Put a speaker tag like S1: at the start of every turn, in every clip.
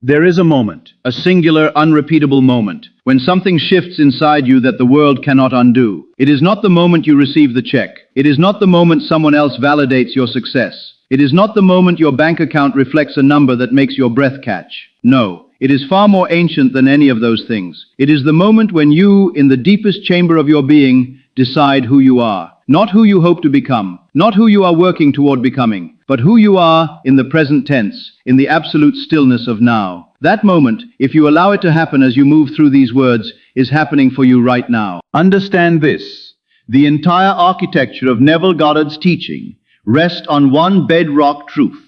S1: There is a moment, a singular, unrepeatable moment, when something shifts inside you that the world cannot undo. It is not the moment you receive the check. It is not the moment someone else validates your success. It is not the moment your bank account reflects a number that makes your breath catch. No, it is far more ancient than any of those things. It is the moment when you, in the deepest chamber of your being, decide who you are. Not who you hope to become, not who you are working toward becoming, but who you are in the present tense, in the absolute stillness of now. That moment, if you allow it to happen as you move through these words, is happening for you right now. Understand this. The entire architecture of Neville Goddard's teaching rests on one bedrock truth.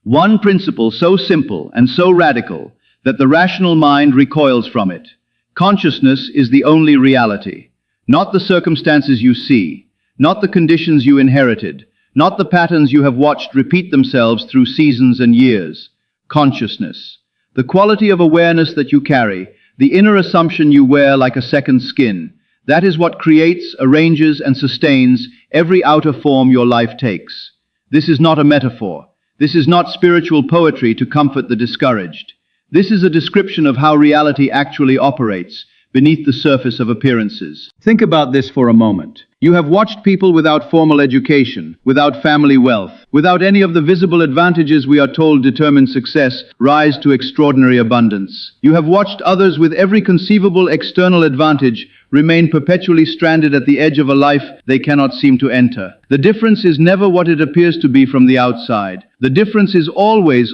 S1: One principle so simple and so radical that the rational mind recoils from it. Consciousness is the only reality. Not the circumstances you see, not the conditions you inherited, not the patterns you have watched repeat themselves through seasons and years. Consciousness. The quality of awareness that you carry, the inner assumption you wear like a second skin, that is what creates, arranges, and sustains every outer form your life takes. This is not a metaphor. This is not spiritual poetry to comfort the discouraged. This is a description of how reality actually operates beneath the surface of appearances. Think about this for a moment. You have watched people without formal education, without family wealth, without any of the visible advantages we are told determine success, rise to extraordinary abundance. You have watched others with every conceivable external advantage remain perpetually stranded at the edge of a life they cannot seem to enter. The difference is never what it appears to be from the outside. The difference is always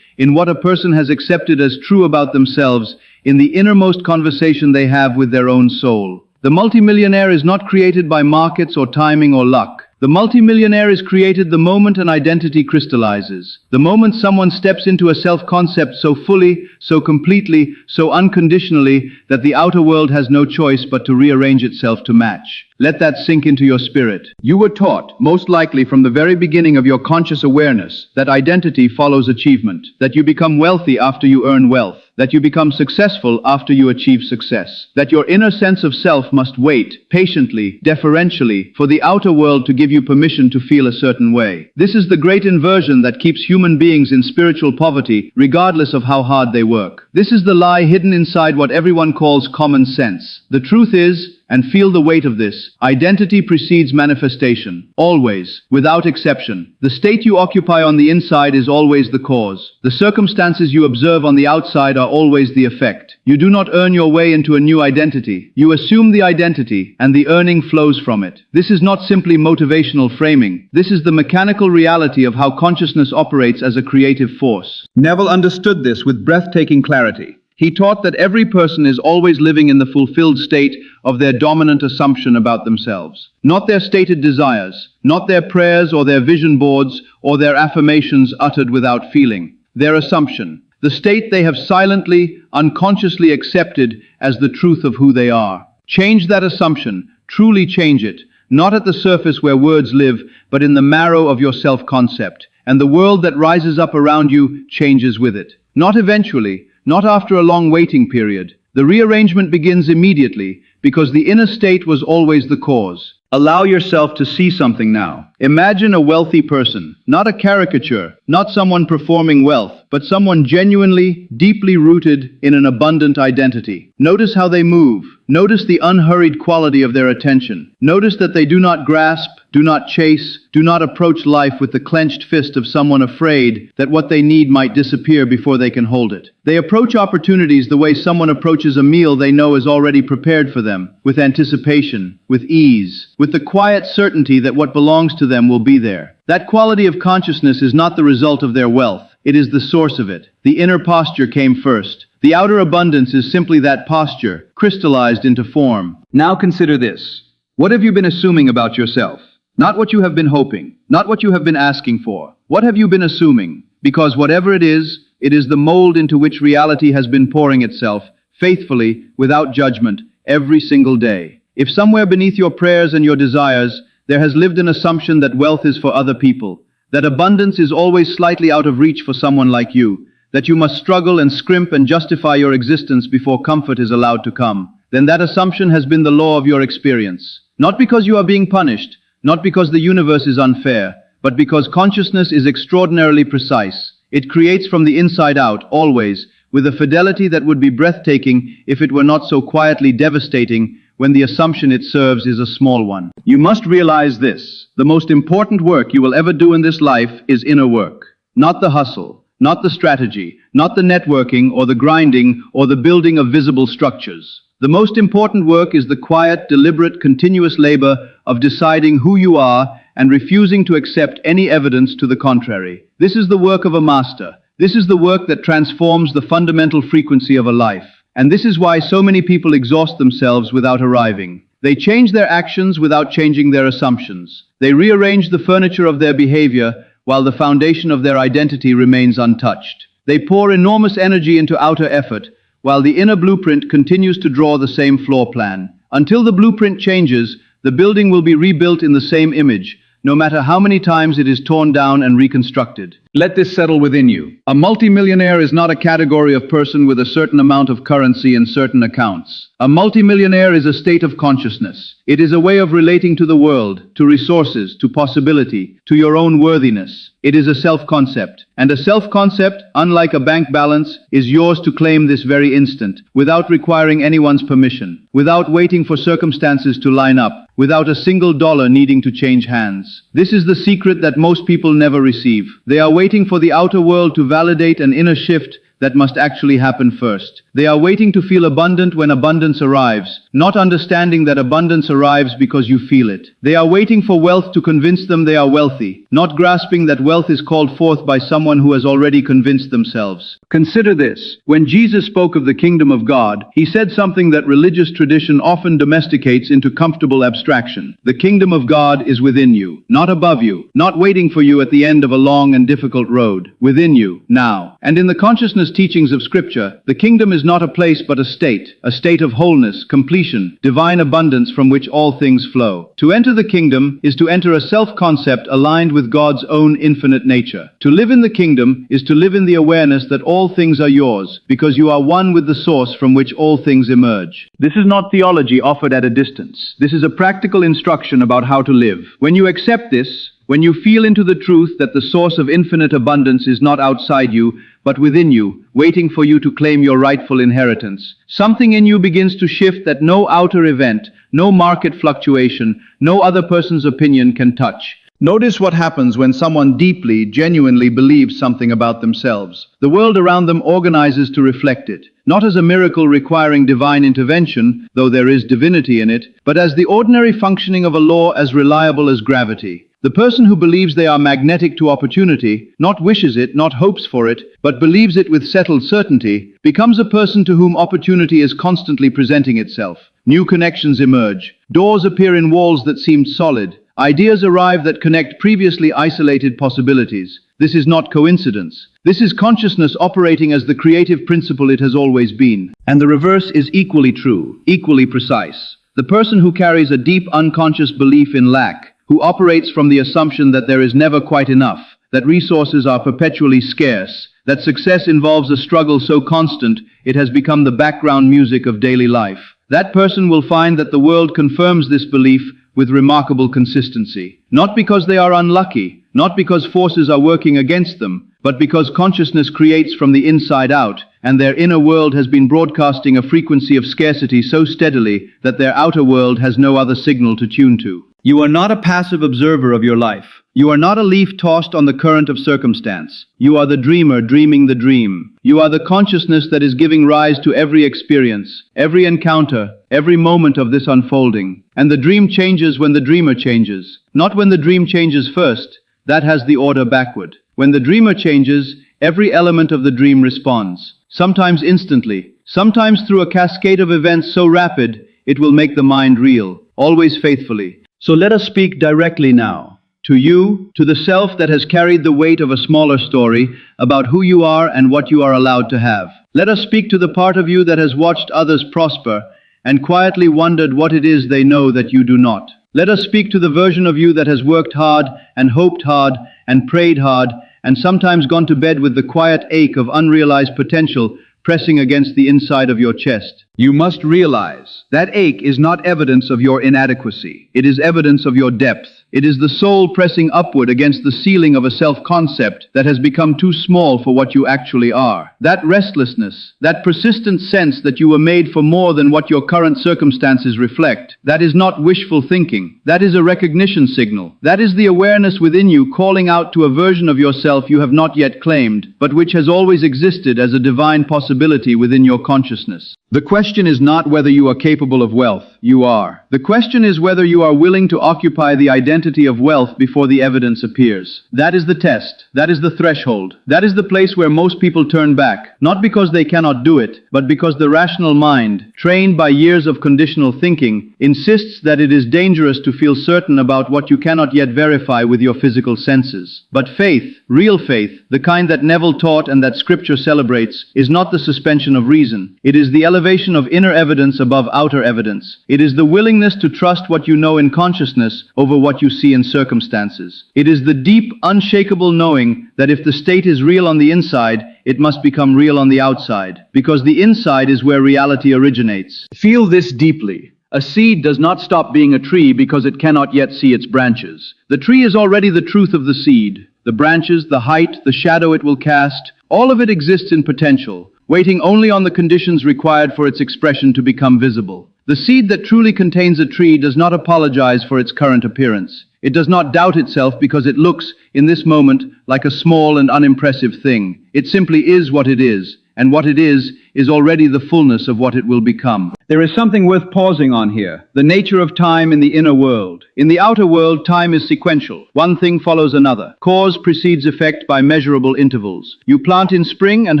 S1: in what a person has accepted as true about themselves, in the innermost conversation they have with their own soul. The multimillionaire is not created by markets or timing or luck. The multimillionaire is created the moment an identity crystallizes. The moment someone steps into a self-concept so fully, so completely, so unconditionally that the outer world has no choice but to rearrange itself to match. Let that sink into your spirit. You were taught, most likely from the very beginning of your conscious awareness, that identity follows achievement, that you become wealthy after you earn wealth, that you become successful after you achieve success, that your inner sense of self must wait, patiently, deferentially, for the outer world to give you permission to feel a certain way. This is the great inversion that keeps human beings in spiritual poverty, regardless of how hard they work. This is the lie hidden inside what everyone calls common sense. The truth is, and feel the weight of this, identity precedes manifestation. Always, without exception. The state you occupy on the inside is always the cause. The circumstances you observe on the outside are always the effect. You do not earn your way into a new identity. You assume the identity, and the earning flows from it. This is not simply motivational framing. This is the mechanical reality of how consciousness operates as a creative force. Neville understood this with breathtaking clarity. He taught that every person is always living in the fulfilled state of their dominant assumption about themselves. Not their stated desires, not their prayers or their vision boards or their affirmations uttered without feeling. Their assumption, the state they have silently, unconsciously accepted as the truth of who they are. Change that assumption, truly change it, not at the surface where words live, but in the marrow of your self-concept, and the world that rises up around you changes with it. Not eventually, not after a long waiting period. The rearrangement begins immediately, because the inner state was always the cause. Allow yourself to see something now. Imagine a wealthy person, not a caricature, not someone performing wealth, but someone genuinely, deeply rooted in an abundant identity. Notice how they move. Notice the unhurried quality of their attention. Notice that they do not grasp, do not chase, do not approach life with the clenched fist of someone afraid that what they need might disappear before they can hold it. They approach opportunities the way someone approaches a meal they know is already prepared for them, with anticipation, with ease, with the quiet certainty that what belongs to them will be there. That quality of consciousness is not the result of their wealth. It is the source of it. The inner posture came first. The outer abundance is simply that posture, crystallized into form. Now consider this. What have you been assuming about yourself? Not what you have been hoping, not what you have been asking for. What have you been assuming? Because whatever it is the mold into which reality has been pouring itself, faithfully, without judgment, every single day. If somewhere beneath your prayers and your desires, there has lived an assumption that wealth is for other people, that abundance is always slightly out of reach for someone like you, that you must struggle and scrimp and justify your existence before comfort is allowed to come, then that assumption has been the law of your experience. Not because you are being punished, not because the universe is unfair, but because consciousness is extraordinarily precise. It creates from the inside out, always, with a fidelity that would be breathtaking if it were not so quietly devastating when the assumption it serves is a small one. You must realize this: the most important work you will ever do in this life is inner work. Not the hustle, not the strategy, not the networking or the grinding or the building of visible structures. The most important work is the quiet, deliberate, continuous labor of deciding who you are and refusing to accept any evidence to the contrary. This is the work of a master. This is the work that transforms the fundamental frequency of a life. And this is why so many people exhaust themselves without arriving. They change their actions without changing their assumptions. They rearrange the furniture of their behavior while the foundation of their identity remains untouched. They pour enormous energy into outer effort while the inner blueprint continues to draw the same floor plan. Until the blueprint changes, the building will be rebuilt in the same image, no matter how many times it is torn down and reconstructed. Let this settle within you. A multimillionaire is not a category of person with a certain amount of currency in certain accounts. A multimillionaire is a state of consciousness. It is a way of relating to the world, to resources, to possibility, to your own worthiness. It is a self-concept. And a self-concept, unlike a bank balance, is yours to claim this very instant, without requiring anyone's permission, without waiting for circumstances to line up, without a single dollar needing to change hands. This is the secret that most people never receive. They are waiting for the outer world to validate an inner shift that must actually happen first. They are waiting to feel abundant when abundance arrives, not understanding that abundance arrives because you feel it. They are waiting for wealth to convince them they are wealthy, not grasping that wealth is called forth by someone who has already convinced themselves. Consider this. When Jesus spoke of the kingdom of God, he said something that religious tradition often domesticates into comfortable abstraction. The kingdom of God is within you, not above you, not waiting for you at the end of a long and difficult road. Within you, now. And in the consciousness teachings of Scripture, the kingdom is not a place but a state of wholeness, completion, divine abundance from which all things flow. To enter the kingdom is to enter a self-concept aligned with God's own infinite nature. To live in the kingdom is to live in the awareness that all things are yours, because you are one with the source from which all things emerge. This is not theology offered at a distance. This is a practical instruction about how to live. When you accept this, when you feel into the truth that the source of infinite abundance is not outside you, but within you, waiting for you to claim your rightful inheritance, something in you begins to shift that no outer event, no market fluctuation, no other person's opinion can touch. Notice what happens when someone deeply, genuinely believes something about themselves. The world around them organizes to reflect it, not as a miracle requiring divine intervention, though there is divinity in it, but as the ordinary functioning of a law as reliable as gravity. The person who believes they are magnetic to opportunity, not wishes it, not hopes for it, but believes it with settled certainty, becomes a person to whom opportunity is constantly presenting itself. New connections emerge. Doors appear in walls that seemed solid. Ideas arrive that connect previously isolated possibilities. This is not coincidence. This is consciousness operating as the creative principle it has always been. And the reverse is equally true, equally precise. The person who carries a deep unconscious belief in lack, who operates from the assumption that there is never quite enough, that resources are perpetually scarce, that success involves a struggle so constant it has become the background music of daily life. That person will find that the world confirms this belief with remarkable consistency. Not because they are unlucky, not because forces are working against them, but because consciousness creates from the inside out, and their inner world has been broadcasting a frequency of scarcity so steadily that their outer world has no other signal to tune to. You are not a passive observer of your life. You are not a leaf tossed on the current of circumstance. You are the dreamer dreaming the dream. You are the consciousness that is giving rise to every experience, every encounter, every moment of this unfolding. And the dream changes when the dreamer changes. Not when the dream changes first. That has the order backward. When the dreamer changes, every element of the dream responds. Sometimes instantly, sometimes through a cascade of events so rapid, it will make the mind reel, always faithfully. So let us speak directly now. To you, to the self that has carried the weight of a smaller story about who you are and what you are allowed to have. Let us speak to the part of you that has watched others prosper and quietly wondered what it is they know that you do not. Let us speak to the version of you that has worked hard and hoped hard and prayed hard and sometimes gone to bed with the quiet ache of unrealized potential pressing against the inside of your chest. You must realize that ache is not evidence of your inadequacy. It is evidence of your depth. It is the soul pressing upward against the ceiling of a self-concept that has become too small for what you actually are. That restlessness, that persistent sense that you were made for more than what your current circumstances reflect, that is not wishful thinking. That is a recognition signal. That is the awareness within you calling out to a version of yourself you have not yet claimed, but which has always existed as a divine possibility within your consciousness. The question is not whether you are capable of wealth. You are. The question is whether you are willing to occupy the identity of wealth before the evidence appears. That is the test. That is the threshold. That is the place where most people turn back, not because they cannot do it, but because the rational mind, trained by years of conditional thinking, insists that it is dangerous to feel certain about what you cannot yet verify with your physical senses. But faith, real faith, the kind that Neville taught and that Scripture celebrates, is not the suspension of reason. It is the elevation of inner evidence above outer evidence. It is the willingness to trust what you know in consciousness over what you see in circumstances. It is the deep, unshakable knowing that if the state is real on the inside, it must become real on the outside, because the inside is where reality originates. Feel this deeply. A seed does not stop being a tree because it cannot yet see its branches. The tree is already the truth of the seed. The branches, the height, the shadow it will cast, all of it exists in potential, waiting only on the conditions required for its expression to become visible. The seed that truly contains a tree does not apologize for its current appearance. It does not doubt itself because it looks, in this moment, like a small and unimpressive thing. It simply is what it is, and what it is already the fullness of what it will become. There is something worth pausing on here. The nature of time in the inner world. In the outer world, time is sequential. One thing follows another. Cause precedes effect by measurable intervals. You plant in spring and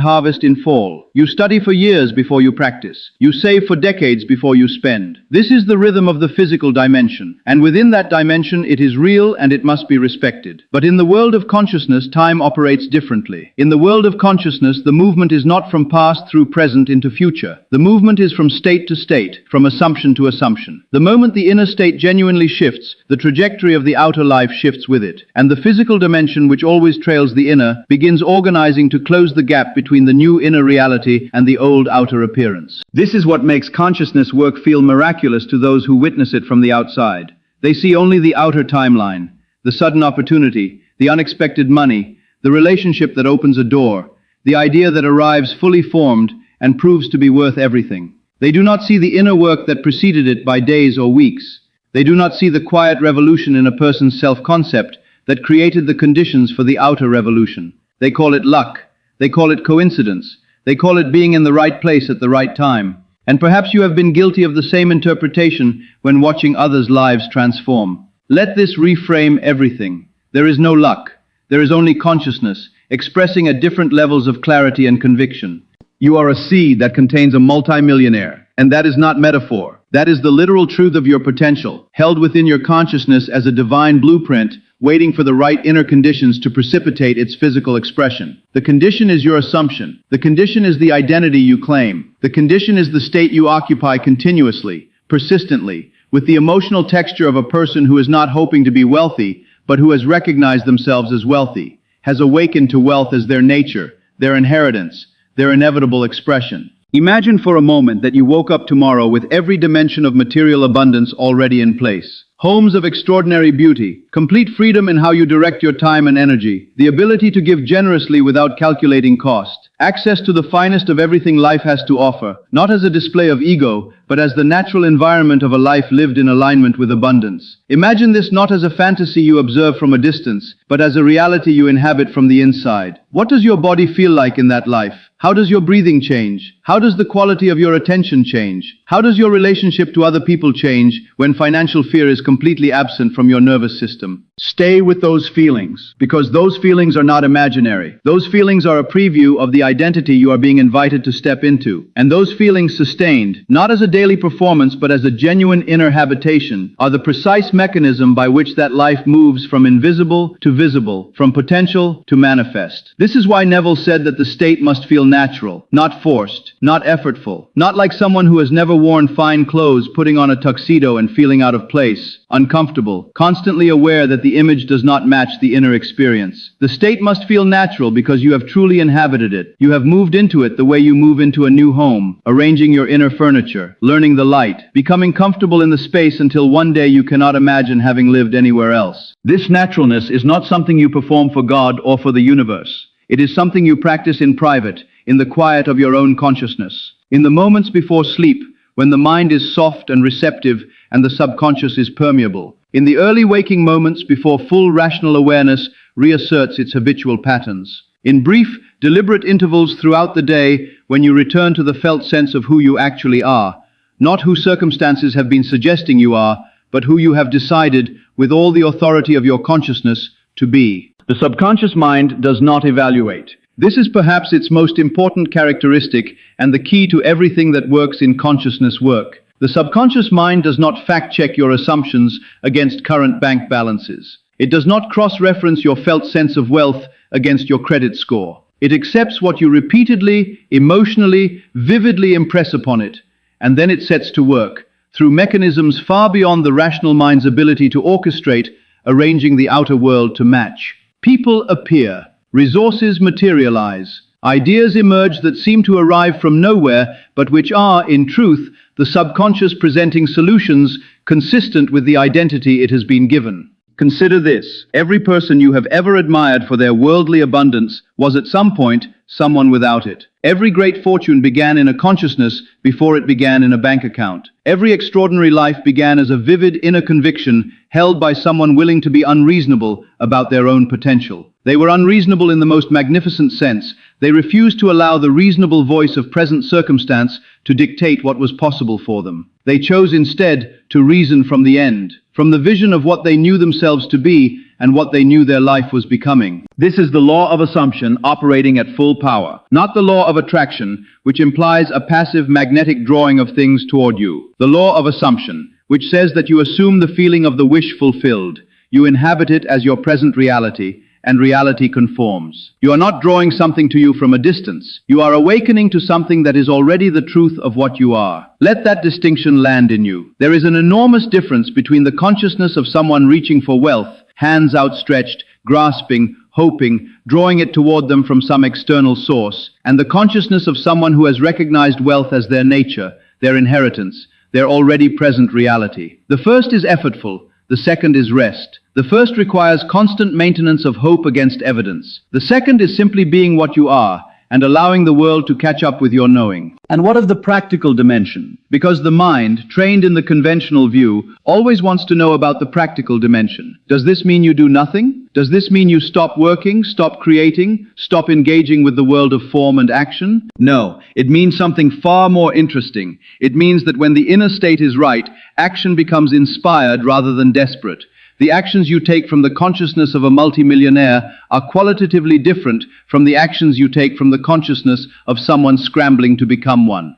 S1: harvest in fall. You study for years before you practice. You save for decades before you spend. This is the rhythm of the physical dimension, and within that dimension it is real and it must be respected. But in the world of consciousness, time operates differently. In the world of consciousness, the movement is not from past through present into future. The movement is from state to state, from assumption to assumption. The moment the inner state genuinely shifts, the trajectory of the outer life shifts with it, and the physical dimension, which always trails the inner, begins organizing to close the gap between the new inner reality and the old outer appearance. This is what makes consciousness work feel miraculous to those who witness it from the outside. They see only the outer timeline, the sudden opportunity, the unexpected money, the relationship that opens a door, the idea that arrives fully formed and proves to be worth everything. They do not see the inner work that preceded it by days or weeks. They do not see the quiet revolution in a person's self-concept that created the conditions for the outer revolution. They call it luck. They call it coincidence. They call it being in the right place at the right time. And perhaps you have been guilty of the same interpretation when watching others' lives transform. Let this reframe everything. There is no luck. There is only consciousness, expressing at different levels of clarity and conviction. You are a seed that contains a multimillionaire, and that is not metaphor. That is the literal truth of your potential, held within your consciousness as a divine blueprint, waiting for the right inner conditions to precipitate its physical expression. The condition is your assumption. The condition is the identity you claim. The condition is the state you occupy continuously, persistently, with the emotional texture of a person who is not hoping to be wealthy, but who has recognized themselves as wealthy, has awakened to wealth as their nature, their inheritance, their inevitable expression. Imagine for a moment that you woke up tomorrow with every dimension of material abundance already in place. Homes of extraordinary beauty, complete freedom in how you direct your time and energy, the ability to give generously without calculating cost, access to the finest of everything life has to offer, not as a display of ego, but as the natural environment of a life lived in alignment with abundance. Imagine this not as a fantasy you observe from a distance, but as a reality you inhabit from the inside. What does your body feel like in that life? How does your breathing change? How does the quality of your attention change? How does your relationship to other people change when financial fear is completely absent from your nervous system? Stay with those feelings, because those feelings are not imaginary. Those feelings are a preview of the identity you are being invited to step into. And those feelings, sustained, not as a daily performance but as a genuine inner habitation, are the precise mechanism by which that life moves from invisible to visible, from potential to manifest. This is why Neville said that the state must feel natural, not forced, not effortful, not like someone who has never worn fine clothes putting on a tuxedo and feeling out of place, uncomfortable, constantly aware that the image does not match the inner experience. The state must feel natural because you have truly inhabited it. You have moved into it the way you move into a new home, arranging your inner furniture, learning the light, becoming comfortable in the space until one day you cannot imagine having lived anywhere else. This naturalness is not something you perform for God or for the universe. It is something you practice in private, in the quiet of your own consciousness. In the moments before sleep, when the mind is soft and receptive and the subconscious is permeable. In the early waking moments before full rational awareness reasserts its habitual patterns. In brief, deliberate intervals throughout the day when you return to the felt sense of who you actually are, not who circumstances have been suggesting you are, but who you have decided, with all the authority of your consciousness, to be. The subconscious mind does not evaluate. This is perhaps its most important characteristic and the key to everything that works in consciousness work. The subconscious mind does not fact-check your assumptions against current bank balances. It does not cross-reference your felt sense of wealth against your credit score. It accepts what you repeatedly, emotionally, vividly impress upon it, and then it sets to work, through mechanisms far beyond the rational mind's ability to orchestrate, arranging the outer world to match. People appear, resources materialize, ideas emerge that seem to arrive from nowhere, but which are, in truth, the subconscious presenting solutions consistent with the identity it has been given. Consider this: every person you have ever admired for their worldly abundance was at some point someone without it. Every great fortune began in a consciousness before it began in a bank account. Every extraordinary life began as a vivid inner conviction held by someone willing to be unreasonable about their own potential. They were unreasonable in the most magnificent sense. They refused to allow the reasonable voice of present circumstance to dictate what was possible for them. They chose instead to reason from the end, from the vision of what they knew themselves to be and what they knew their life was becoming. This is the law of assumption operating at full power, not the law of attraction, which implies a passive magnetic drawing of things toward you. The law of assumption, which says that you assume the feeling of the wish fulfilled. You inhabit it as your present reality, and reality conforms. You are not drawing something to you from a distance. You are awakening to something that is already the truth of what you are. Let that distinction land in you. There is an enormous difference between the consciousness of someone reaching for wealth, hands outstretched, grasping, hoping, drawing it toward them from some external source, and the consciousness of someone who has recognized wealth as their nature, their inheritance, their already present reality. The first is effortful, the second is rest. The first requires constant maintenance of hope against evidence. The second is simply being what you are and allowing the world to catch up with your knowing. And what of the practical dimension? Because the mind, trained in the conventional view, always wants to know about the practical dimension. Does this mean you do nothing? Does this mean you stop working, stop creating, stop engaging with the world of form and action? No, it means something far more interesting. It means that when the inner state is right, action becomes inspired rather than desperate. The actions you take from the consciousness of a multimillionaire are qualitatively different from the actions you take from the consciousness of someone scrambling to become one.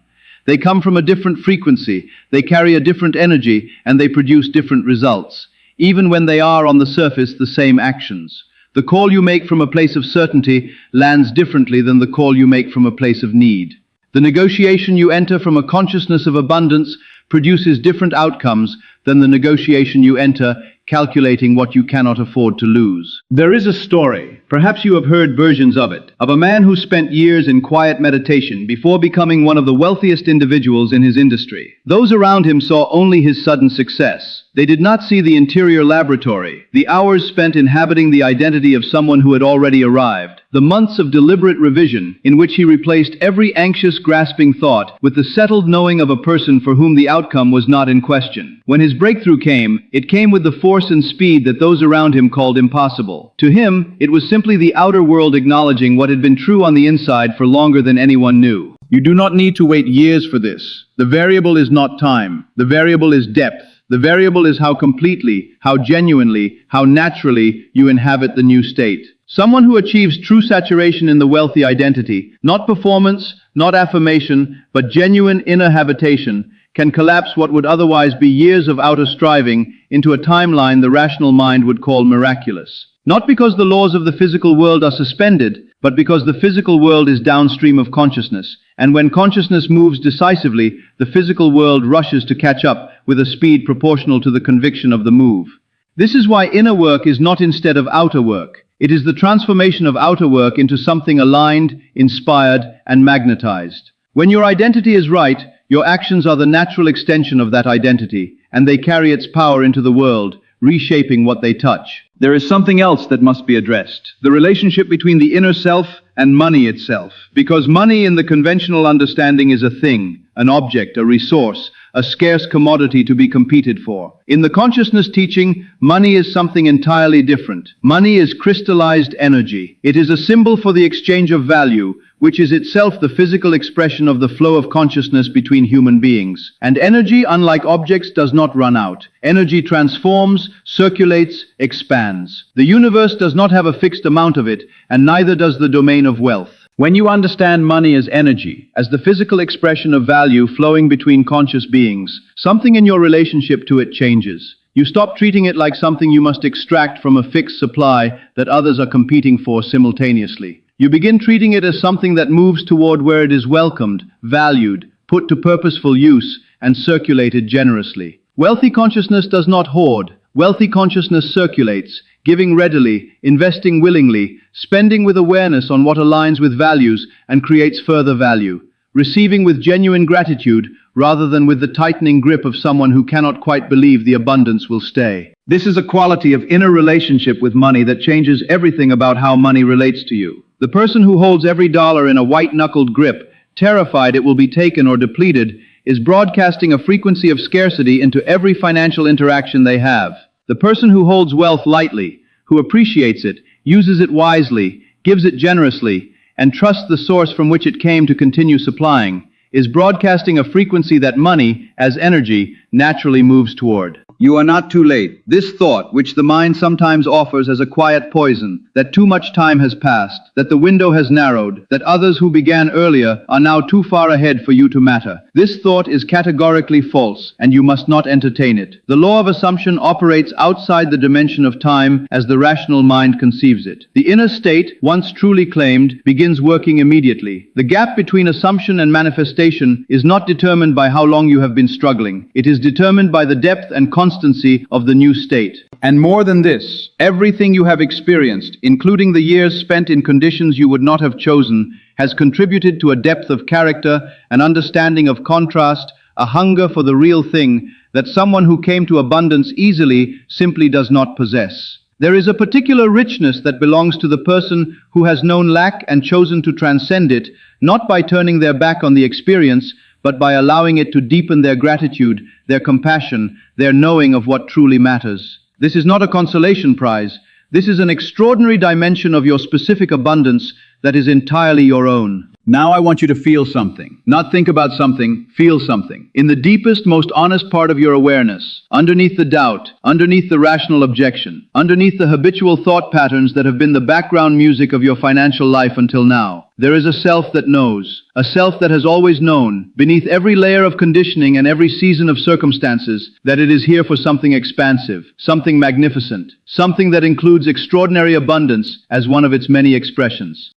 S1: They come from a different frequency, they carry a different energy, and they produce different results, even when they are on the surface the same actions. The call you make from a place of certainty lands differently than the call you make from a place of need. The negotiation you enter from a consciousness of abundance produces different outcomes than the negotiation you enter calculating what you cannot afford to lose. There is a story, perhaps you have heard versions of it, of a man who spent years in quiet meditation before becoming one of the wealthiest individuals in his industry. Those around him saw only his sudden success. They did not see the interior laboratory, the hours spent inhabiting the identity of someone who had already arrived, the months of deliberate revision in which he replaced every anxious, grasping thought with the settled knowing of a person for whom the outcome was not in question. When his breakthrough came, it came with the force and speed that those around him called impossible. To him, it was simply the outer world acknowledging what had been true on the inside for longer than anyone knew. You do not need to wait years for this. The variable is not time. The variable is depth. The variable is how completely, how genuinely, how naturally you inhabit the new state. Someone who achieves true saturation in the wealthy identity, not performance, not affirmation, but genuine inner habitation, can collapse what would otherwise be years of outer striving into a timeline the rational mind would call miraculous. Not because the laws of the physical world are suspended, but because the physical world is downstream of consciousness, and when consciousness moves decisively, the physical world rushes to catch up with a speed proportional to the conviction of the move. This is why inner work is not instead of outer work. It is the transformation of outer work into something aligned, inspired, and magnetized. When your identity is right, your actions are the natural extension of that identity, and they carry its power into the world, reshaping what they touch. There is something else that must be addressed: the relationship between the inner self and money itself. Because money in the conventional understanding is a thing, an object, a resource, a scarce commodity to be competed for. In the consciousness teaching, money is something entirely different. Money is crystallized energy. It is a symbol for the exchange of value, which is itself the physical expression of the flow of consciousness between human beings. And energy, unlike objects, does not run out. Energy transforms, circulates, expands. The universe does not have a fixed amount of it, and neither does the domain of wealth. When you understand money as energy, as the physical expression of value flowing between conscious beings, something in your relationship to it changes. You stop treating it like something you must extract from a fixed supply that others are competing for simultaneously. You begin treating it as something that moves toward where it is welcomed, valued, put to purposeful use, and circulated generously. Wealthy consciousness does not hoard. Wealthy consciousness circulates, giving readily, investing willingly, spending with awareness on what aligns with values and creates further value, receiving with genuine gratitude rather than with the tightening grip of someone who cannot quite believe the abundance will stay. This is a quality of inner relationship with money that changes everything about how money relates to you. The person who holds every dollar in a white-knuckled grip, terrified it will be taken or depleted, is broadcasting a frequency of scarcity into every financial interaction they have. The person who holds wealth lightly, who appreciates it, uses it wisely, gives it generously, and trusts the source from which it came to continue supplying, is broadcasting a frequency that money, as energy, naturally moves toward. You are not too late. This thought, which the mind sometimes offers as a quiet poison, that too much time has passed, that the window has narrowed, that others who began earlier are now too far ahead for you to matter. This thought is categorically false, and you must not entertain it. The law of assumption operates outside the dimension of time as the rational mind conceives it. The inner state, once truly claimed, begins working immediately. The gap between assumption and manifestation is not determined by how long you have been struggling. It is determined by the depth and constancy of the new state. And more than this, everything you have experienced, including the years spent in conditions you would not have chosen, has contributed to a depth of character, an understanding of contrast, a hunger for the real thing that someone who came to abundance easily simply does not possess. There is a particular richness that belongs to the person who has known lack and chosen to transcend it, not by turning their back on the experience, but by allowing it to deepen their gratitude, their compassion, their knowing of what truly matters. This is not a consolation prize. This is an extraordinary dimension of your specific abundance that is entirely your own. Now I want you to feel something. Not think about something, feel something. In the deepest, most honest part of your awareness, underneath the doubt, underneath the rational objection, underneath the habitual thought patterns that have been the background music of your financial life until now, there is a self that knows, a self that has always known, beneath every layer of conditioning and every season of circumstances, that it is here for something expansive, something magnificent, something that includes extraordinary abundance as one of its many expressions.